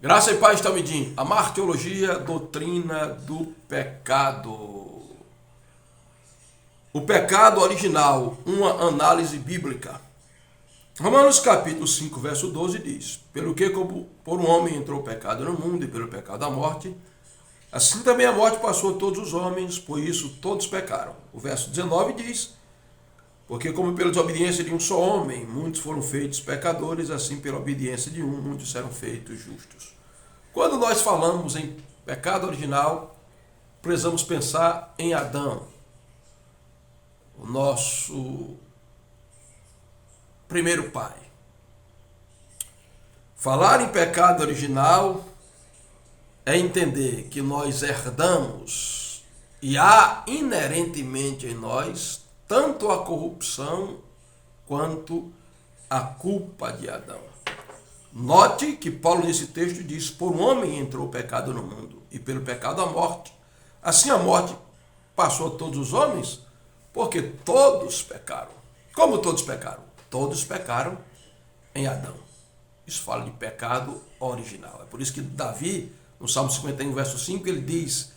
Graça e paz, Talmidim. A martiologia, doutrina do pecado. O pecado original, uma análise bíblica. Romanos capítulo 5, verso 12 diz: Pelo que como por um homem entrou o pecado no mundo e pelo pecado a morte, assim também a morte passou a todos os homens, por isso todos pecaram. O verso 19 diz: Porque como pela desobediência de um só homem, muitos foram feitos pecadores, assim pela obediência de um, muitos serão feitos justos. Quando nós falamos em pecado original, precisamos pensar em Adão, o nosso primeiro pai. Falar em pecado original é entender que nós herdamos e há inerentemente em nós tanto a corrupção quanto a culpa de Adão. Note que Paulo nesse texto diz: por um homem entrou o pecado no mundo e pelo pecado a morte. Assim a morte passou a todos os homens, porque todos pecaram. Como todos pecaram? Todos pecaram em Adão. Isso fala de pecado original. É por isso que Davi, no Salmo 51, verso 5, ele diz: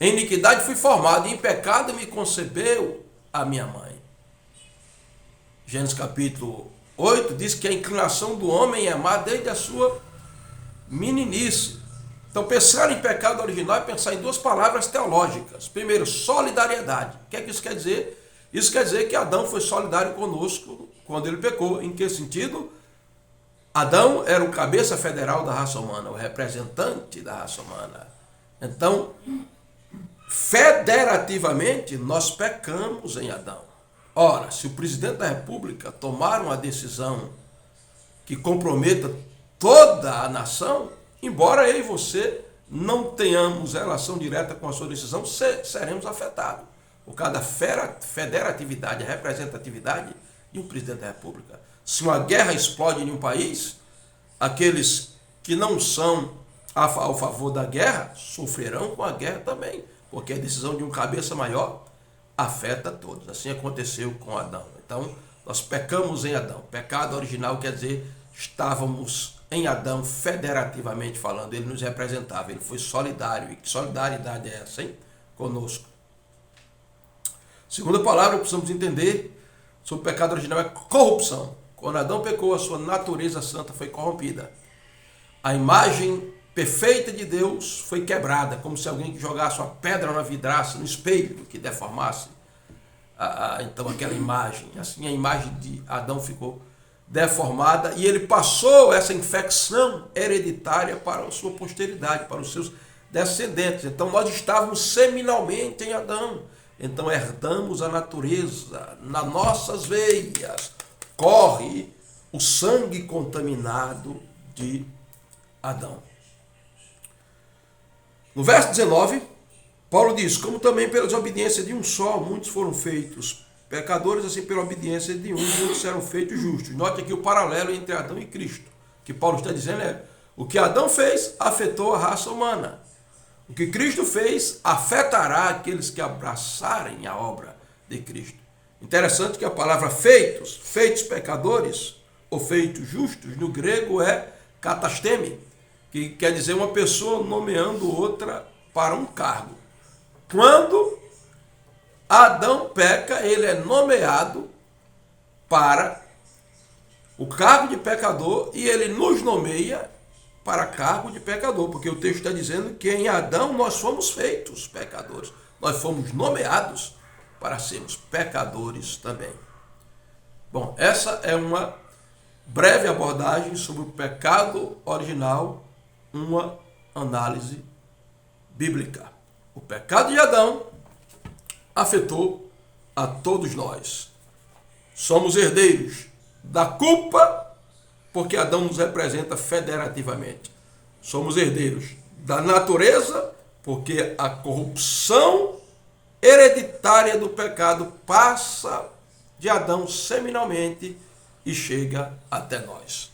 em iniquidade fui formado, e em pecado me concebeu a minha mãe. Gênesis capítulo 8 diz que a inclinação do homem é amar desde a sua meninice. Então, pensar em pecado original é pensar em duas palavras teológicas. Primeiro, solidariedade. O que é que isso quer dizer? Isso quer dizer que Adão foi solidário conosco quando ele pecou. Em que sentido? Adão era o cabeça federal da raça humana, o representante da raça humana. Então, federativamente, nós pecamos em Adão. Ora, se o presidente da República tomar uma decisão que comprometa toda a nação, embora eu e você não tenhamos relação direta com a sua decisão, seremos afetados por causa da federatividade, a representatividade de um presidente da República. Se uma guerra explode em um país, aqueles que não são ao favor da guerra sofrerão com a guerra também, porque a decisão de um cabeça maior afeta todos. Assim aconteceu com Adão. Então, nós pecamos em Adão. Pecado original quer dizer, estávamos em Adão federativamente falando. Ele nos representava, ele foi solidário. E que solidariedade é essa, hein? Conosco. Segunda palavra que precisamos entender sobre o pecado original é corrupção. Quando Adão pecou, a sua natureza santa foi corrompida. A imagem perfeita de Deus foi quebrada, como se alguém jogasse uma pedra na vidraça, no espelho, que deformasse então aquela imagem. Assim a imagem de Adão ficou deformada e ele passou essa infecção hereditária para a sua posteridade, para os seus descendentes. Então nós estávamos seminalmente em Adão. Então herdamos a natureza, nas nossas veias corre o sangue contaminado de Adão. No verso 19, Paulo diz: como também pela desobediência de um só, muitos foram feitos pecadores, assim pela obediência de um, muitos serão feitos justos. Note aqui o paralelo entre Adão e Cristo. O que Paulo está dizendo é: o que Adão fez afetou a raça humana. O que Cristo fez afetará aqueles que abraçarem a obra de Cristo. Interessante que a palavra feitos, feitos pecadores ou feitos justos, no grego é katasteme, que quer dizer uma pessoa nomeando outra para um cargo. Quando Adão peca, ele é nomeado para o cargo de pecador e ele nos nomeia para cargo de pecador, porque o texto está dizendo que em Adão nós fomos feitos pecadores. Nós fomos nomeados para sermos pecadores também. Bom, essa é uma breve abordagem sobre o pecado original, uma análise bíblica. O pecado de Adão afetou a todos nós. Somos herdeiros da culpa, porque Adão nos representa federativamente. Somos herdeiros da natureza, porque a corrupção hereditária do pecado passa de Adão seminalmente e chega até nós.